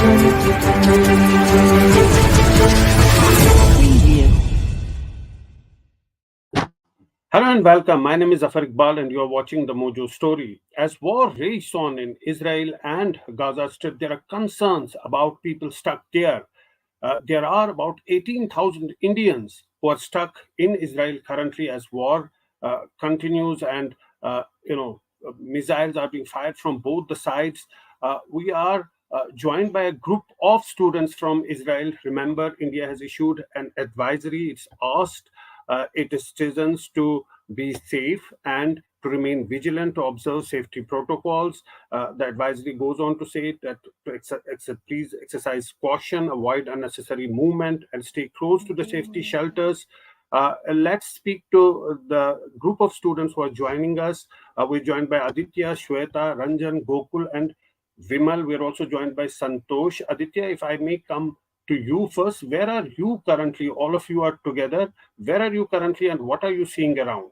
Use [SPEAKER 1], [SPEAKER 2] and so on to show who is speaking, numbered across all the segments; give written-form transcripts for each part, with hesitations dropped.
[SPEAKER 1] Hello and welcome. My name is Zafar Iqbal, and you are watching the Mojo Story. As war rages on in Israel and Gaza Strip, there are concerns about people stuck there. There are about 18,000 Indians who are stuck in Israel currently as war continues, and missiles are being fired from both the sides. We are joined by a group of students from Israel. Remember, India has issued an advisory. It's asked its citizens to be safe and to remain vigilant, to observe safety protocols. The advisory goes on to say that please exercise caution, avoid unnecessary movement, and stay close to the safety shelters. Let's speak to the group of students who are joining us. We're joined by Aditya, Shweta, Ranjan, Gokul, and Vimal. We're also joined by Santosh. Aditya, if I may come to you first, where are you currently? All of you are together. Where are you currently, and what are you seeing around?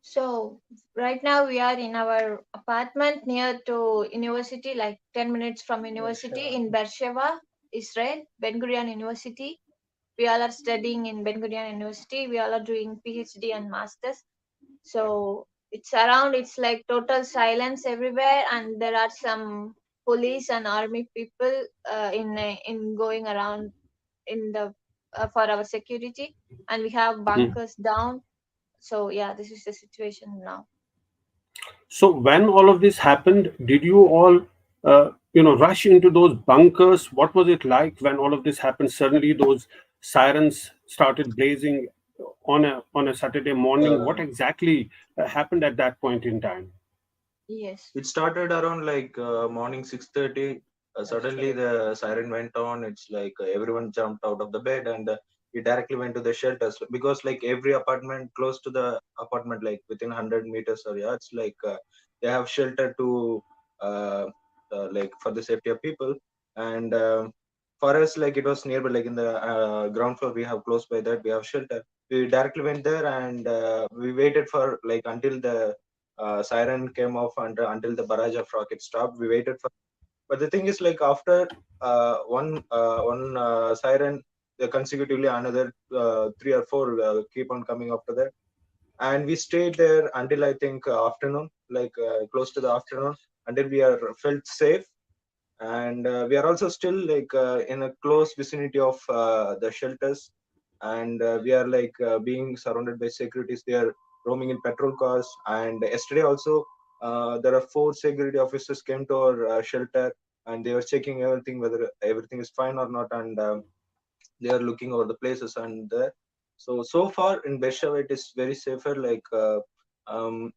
[SPEAKER 2] So right now we are in our apartment near to university, like 10 minutes from university in Beersheba, Israel, Ben Gurion University. We all are studying in Ben Gurion University. We all are doing PhD and masters. So it's around. It's like total silence everywhere, and there are some police and army people in going around in the for our security, and we have bunkers down. So yeah, this is the situation now.
[SPEAKER 1] So when all of this happened, did you all, rush into those bunkers? What was it like when all of this happened? Suddenly, those sirens started blazing on a Saturday morning. What exactly happened at that point in time?
[SPEAKER 2] Yes.
[SPEAKER 3] It started around like morning 6:30. Suddenly the siren went on. It's like everyone jumped out of the bed and we directly went to the shelters because like every apartment close to the apartment, like within 100 meters or yards, like they have shelter to uh, like for the safety of people. And for us, like it was nearby, like in the ground floor, we have close by that we have shelter. We directly went there and we waited for like until the siren came off and until the barrage of rockets stopped. We waited for, but the thing is like after one siren, consecutively another three or four keep on coming after that, and we stayed there until I think afternoon, like close to the afternoon, until we are felt safe. And we are also still like in a close vicinity of the shelters, and we are like being surrounded by securities. They are roaming in patrol cars, and yesterday also there are four security officers came to our shelter, and they were checking everything whether everything is fine or not, and they are looking over the places. And there, so far in Beersheba it is very safer. Like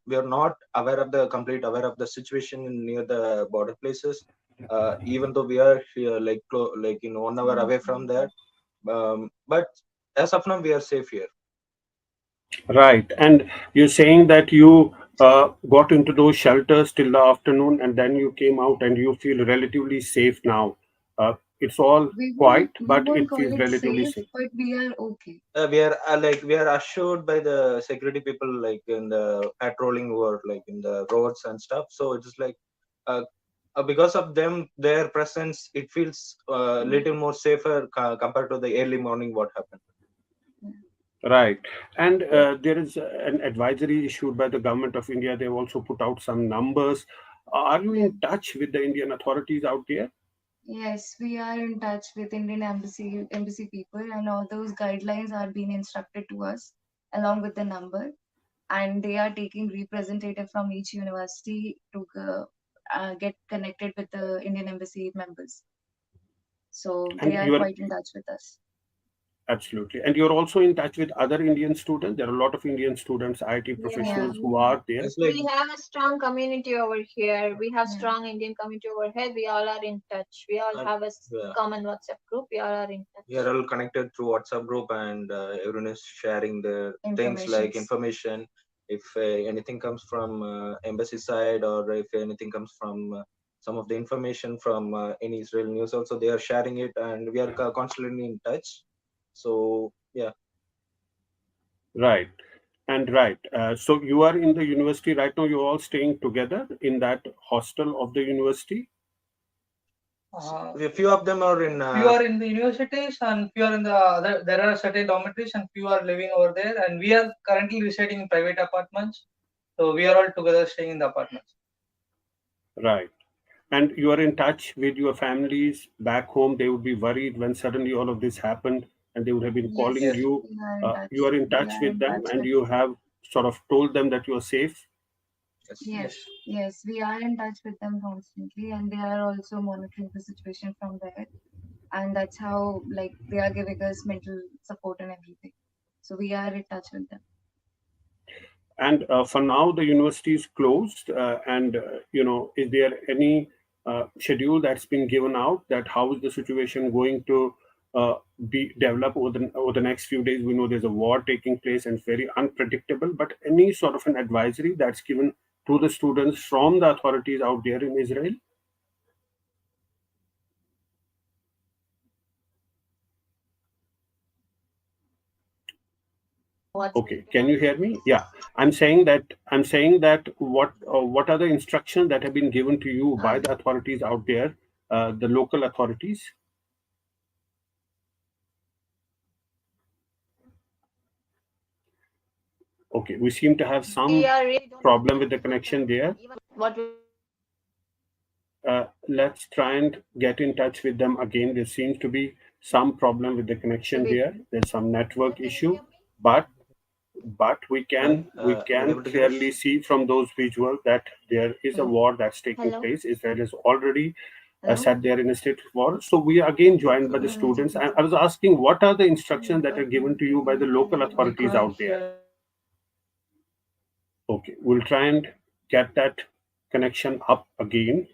[SPEAKER 3] we are not aware of the complete aware of the situation near the border places, even though we are here like like in 1 hour away from there, but as of now we are safe here.
[SPEAKER 1] Right. And you're saying that you got into those shelters till the afternoon, and then you came out and you feel relatively safe now. It's all quiet,
[SPEAKER 4] We
[SPEAKER 1] but
[SPEAKER 4] won't
[SPEAKER 1] it
[SPEAKER 4] call
[SPEAKER 1] feels
[SPEAKER 4] it
[SPEAKER 1] relatively
[SPEAKER 4] safe,
[SPEAKER 1] safe.
[SPEAKER 4] but we are okay.
[SPEAKER 3] We are like we are assured by the security people like in the patrolling or like in the roads and stuff. So it is like uh, because of them, their presence, it feels a little more safer compared to the early morning what happened.
[SPEAKER 1] Right. And
[SPEAKER 3] Yeah.
[SPEAKER 1] there is an advisory issued by the government of India. They've also put out some numbers. Are you
[SPEAKER 4] Yeah.
[SPEAKER 1] in touch with the Indian authorities out there?
[SPEAKER 4] Yes, we are in touch with Indian embassy people, and all those guidelines are being instructed to us along with the number, and they are taking representative from each university to get connected with the Indian embassy members. So
[SPEAKER 1] And
[SPEAKER 4] they are
[SPEAKER 1] you are
[SPEAKER 4] quite in touch with us.
[SPEAKER 1] absolutely. And you're also in touch with other Indian students. There are a lot of Indian students, IT
[SPEAKER 2] Yeah,
[SPEAKER 4] Yeah,
[SPEAKER 1] professionals who are there.
[SPEAKER 3] It's like
[SPEAKER 2] we have a strong community over here. We have
[SPEAKER 4] yeah.
[SPEAKER 2] strong Indian community over here. We all are in touch. We all
[SPEAKER 3] uh,
[SPEAKER 2] have a
[SPEAKER 3] yeah,
[SPEAKER 2] common WhatsApp group. We all are in
[SPEAKER 3] we are
[SPEAKER 2] touch.
[SPEAKER 3] all connected through WhatsApp group, and everyone is sharing their things like
[SPEAKER 4] Informations.
[SPEAKER 3] information. If anything comes from embassy side, or if anything comes from some of the information from any Israel news, also they are sharing it, and we are constantly in touch. So yeah.
[SPEAKER 1] Right. And right. So you are in the university right now. You're all staying together in that hostel of the university.
[SPEAKER 3] A few of them are in.
[SPEAKER 5] Few are in the universities and few are in the other. There are certain dormitories and few are living over there. And we are currently residing in private apartments. So we are all together staying in the apartments.
[SPEAKER 1] Right. And you are in touch with your families back home. They would be worried when suddenly all of this happened, and they would have been calling
[SPEAKER 4] Yes,
[SPEAKER 1] you.
[SPEAKER 4] we are in touch.
[SPEAKER 1] You are in touch with them, and you have sort of told them that you are safe.
[SPEAKER 4] Yes, we are in touch with them constantly, and they are also monitoring the situation from there. And that's how, like, they are giving us mental support and everything. So we are in touch with them.
[SPEAKER 1] And for now, the university is closed. And is there any schedule that's been given out that how is the situation going to be developed over the next few days? We know there's a war taking place and it's very unpredictable. But any sort of an advisory that's given to the students from the authorities out there in Israel? Okay, can you hear me? Yeah, I'm saying that what are the instructions that have been given to you by the authorities out there, the local authorities? Okay, we seem to have some problem with the connection there. Let's try and get in touch with them again. There seems to be some problem with the connection there. There's some network issue, but we can clearly see from those visuals that there is a war that's taking place. Israel is already said they are in a state of war. So we are again joined by the students. And I was asking, what are the instructions that are given to you by the local authorities out there? Okay, we'll try and get that connection up again.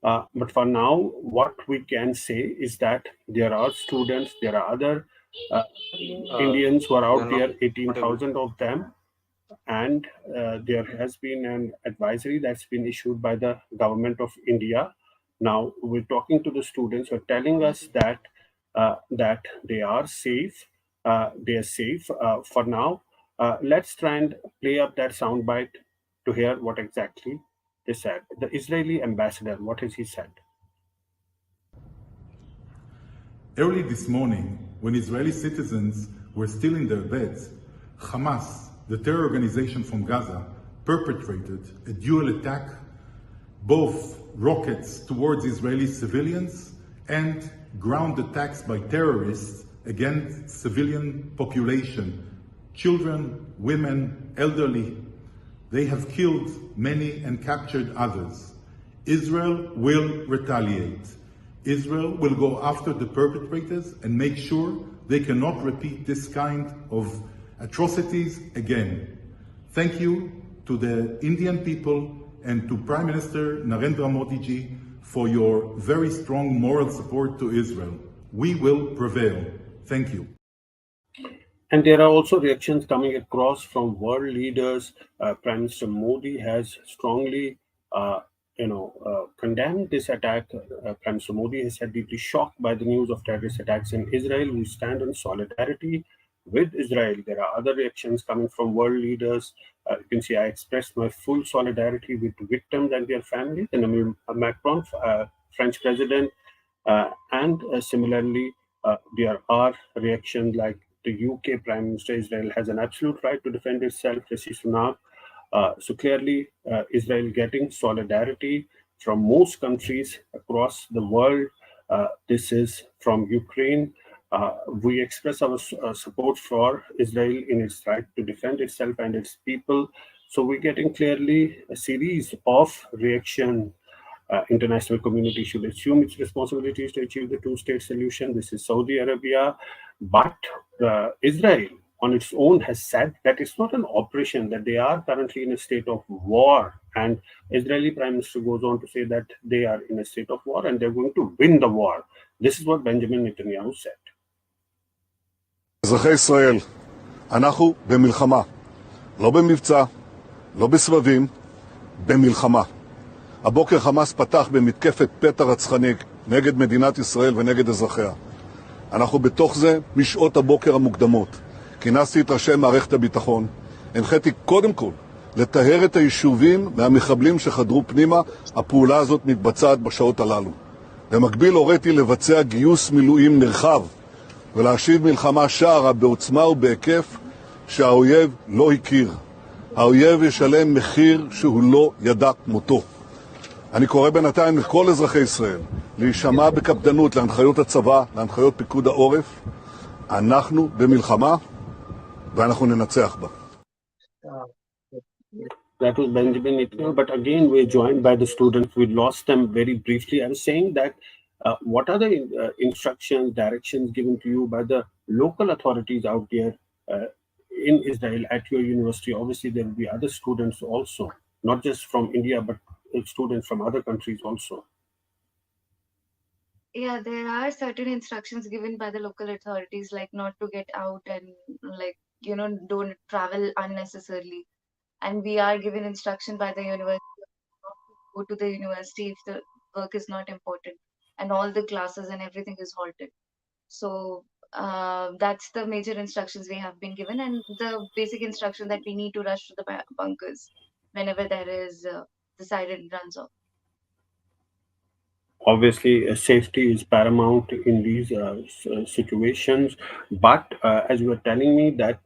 [SPEAKER 1] But for now, what we can say is that there are students, there are other Indians who are out there, 18,000 of them, and there has been an advisory that's been issued by the government of India. Now we're talking to the students who are telling us that they are safe. They are safe for now. Let's try and play up that soundbite to hear what exactly they said. The Israeli ambassador, what has he said?
[SPEAKER 6] Early this morning, when Israeli citizens were still in their beds, Hamas, the terror organization from Gaza, perpetrated a dual attack, both rockets towards Israeli civilians and ground attacks by terrorists against civilian population, children, women, elderly. They have killed many and captured others. Israel will retaliate. Israel will go after the perpetrators and make sure they cannot repeat this kind of atrocities again. Thank you to the Indian people and to Prime Minister Narendra Modi ji for your very strong moral support to Israel. We will prevail. Thank you.
[SPEAKER 1] And there are also reactions coming across from world leaders. Prime Minister Modi has strongly, condemned this attack. Prime Minister Modi has said deeply shocked by the news of terrorist attacks in Israel. We stand in solidarity with Israel. There are other reactions coming from world leaders. You can see I expressed my full solidarity with the victims and their families. And Emmanuel Macron, French president, and similarly, there are reactions like the UK Prime Minister. Israel has an absolute right to defend itself, Rishi Sunak. So clearly, Israel getting solidarity from most countries across the world. This is from Ukraine. We express our support for Israel in its right to defend itself and its people. So we're getting clearly a series of reaction. International community should assume its responsibilities to achieve the two-state solution. This is Saudi Arabia. But Israel on its own has said that it's not an operation, that they are currently in a state of war. And Israeli Prime Minister goes on to say that they are in a state of war and they're going to win the war. This is what Benjamin Netanyahu said.
[SPEAKER 7] אזרחי ישראל, אנחנו במלחמה, לא במבצע, לא בסבבים, במלחמה. הבוקר חמאס פתח במתקפת פתע רצחני נגד מדינת ישראל ונגד אזרחיה. אנחנו בתוך זה משעות הבוקר המוקדמות. כינסתי את ראשי מערכת הביטחון, הנחיתי קודם כל לטהר את היישובים מהמחבלים שחדרו פנימה. הפעולה הזאת מתבצעת בשעות הללו. במקביל הוריתי לבצע גיוס מילואים נרחב ולהשיב מלחמה שערה בעוצמה ובהיקף שהאויב לא הכיר. האויב ישלם מחיר שהוא לא ידע כמותו. אני קורא בינתיים לכל אזרחי ישראל להישמע בקפדנות להנחיות הצבא, להנחיות פיקוד העורף. אנחנו במלחמה ואנחנו ננצח בה.
[SPEAKER 1] That was Benjamin Netanyahu, but again we're joined by the students. We lost them very briefly. I was saying that what are the instructions, directions given to you by the local authorities out there in Israel at your university? Obviously, there will be other students also, not just from India, but students from other countries also.
[SPEAKER 4] Yeah, there are certain instructions given by the local authorities, like not to get out and like, don't travel unnecessarily. And we are given instruction by the university not to go to the university if the work is not important, and all the classes and everything is halted. So that's the major instructions we have been given, and the basic instruction that we need to rush to the bunkers whenever there is the siren runs off.
[SPEAKER 1] Obviously, safety is paramount in these situations. But as you were telling me that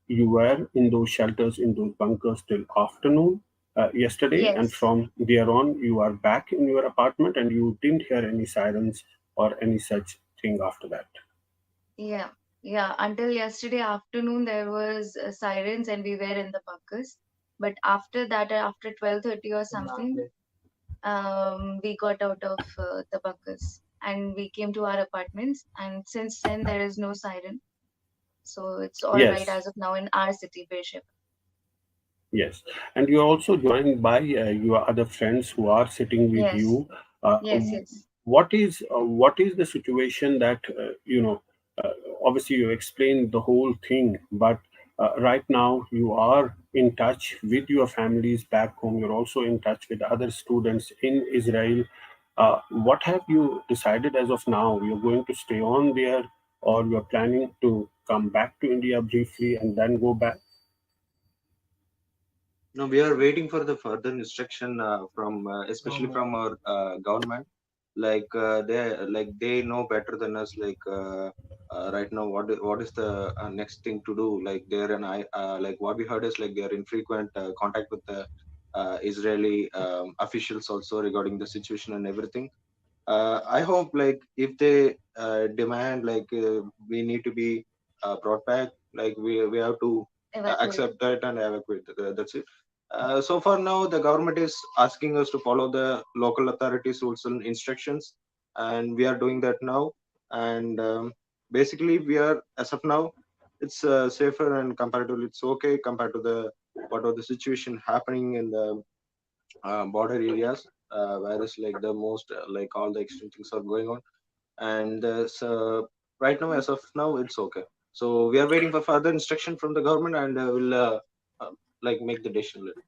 [SPEAKER 1] you were in those shelters, in those bunkers till afternoon yesterday, and
[SPEAKER 4] Yes.
[SPEAKER 1] from there on, you are back in your apartment, and you didn't hear any sirens or any such thing after that.
[SPEAKER 4] Yeah, until yesterday afternoon there was sirens and we were in the bunkers, but after that, after 12:30 or something, we got out of the bunkers and we came to our apartments, and since then there is no siren, so it's all right
[SPEAKER 1] Yes.
[SPEAKER 4] as of now in our city, Beersheba.
[SPEAKER 1] Yes, and you're also joined by your other friends who are sitting with
[SPEAKER 4] Yes.
[SPEAKER 1] you.
[SPEAKER 4] Yes.
[SPEAKER 1] What is the situation that Uh, obviously, you explained the whole thing, but right now you are in touch with your families back home. You're also in touch with other students in Israel. What have you decided as of now? You're going to stay on there, or you're planning to come back to India briefly and then go back?
[SPEAKER 3] No, we are waiting for the further instruction from, especially from our government. They know better than us. Right now, what is the next thing to do? Like there and I, like what we heard is like they are in frequent contact with the Israeli officials also regarding the situation and everything. I hope like if they demand we need to be brought back, like we have to accept that and evacuate. That's it. So far now, the government is asking us to follow the local authorities' rules and instructions, and we are doing that now. And basically, we are as of now, it's safer and comparatively it's okay compared to the what was the situation happening in the border areas, whereas like the most like all the extreme things are going on. And so right now, as of now, it's okay. So we are waiting for further instruction from the government, and we'll like make the decision later.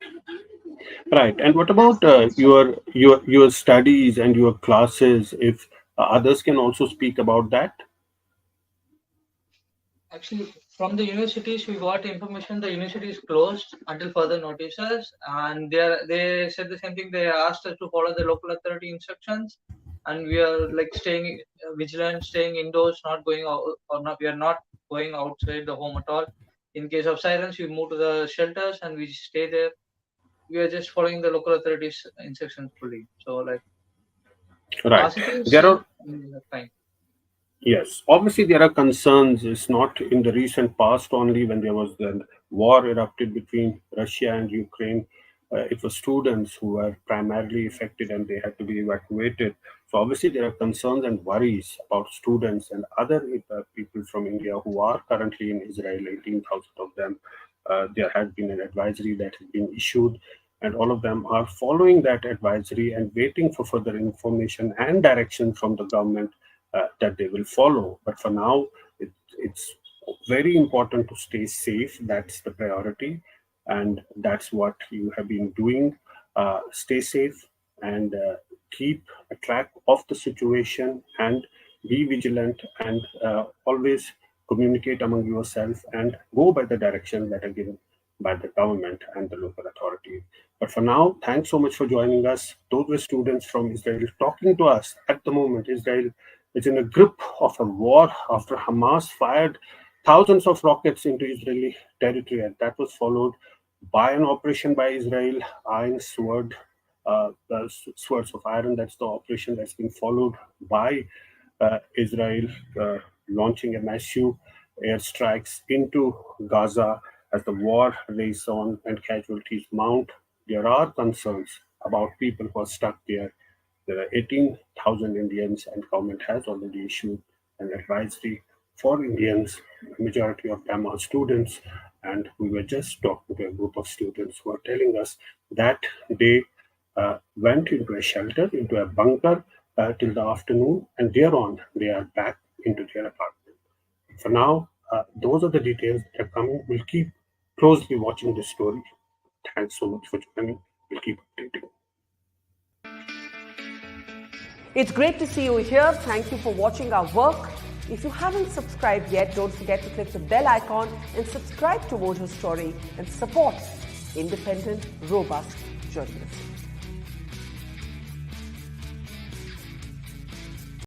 [SPEAKER 1] Right. And what about your studies and your classes? If others can also speak about that.
[SPEAKER 5] Actually, from the universities, we got information the university is closed until further notices, and they said the same thing. They asked us to follow the local authority instructions, and we are like staying vigilant, staying indoors, not going out, or not. We are not going outside the home at all. In case of sirens, we move to the shelters and we stay there. We are just following the local authorities instructions fully. So like
[SPEAKER 1] Right.
[SPEAKER 5] as it is,
[SPEAKER 1] There are
[SPEAKER 5] fine.
[SPEAKER 1] Yes, obviously there are concerns. It's not in the recent past only when there was the war erupted between Russia and Ukraine. It was students who were primarily affected and they had to be evacuated. So obviously there are concerns and worries about students and other people from India who are currently in Israel, 18,000 of them. There has been an advisory that has been issued, and all of them are following that advisory and waiting for further information and direction from the government that they will follow. But for now, it's very important to stay safe. That's the priority, and that's what you have been doing. Stay safe and keep a track of the situation and be vigilant and always communicate among yourself and go by the directions that are given. by the government and the local authorities. But for now, thanks so much for joining us. Those were students from Israel talking to us. At the moment, Israel is in a grip of a war after Hamas fired thousands of rockets into Israeli territory, and that was followed by an operation by Israel, Iron Sword, the Swords of Iron. That's the operation that's been followed by Israel launching a massive airstrikes into Gaza as the war rages on and casualties mount. There are concerns about people who are stuck there. There are 18,000 Indians, and government has already issued an advisory for Indians. The majority of them are students, and we were just talking to a group of students who are telling us that they went into a shelter, into a bunker till the afternoon, and thereon they are back into their apartment. For now, those are the details that are coming. We'll keep closely watching this story. Thanks so much for joining. We'll keep updating.
[SPEAKER 8] It's great to see you here. Thank you for watching our work. If you haven't subscribed yet, don't forget to click the bell icon and subscribe to Mojo Story and support independent, robust journalism.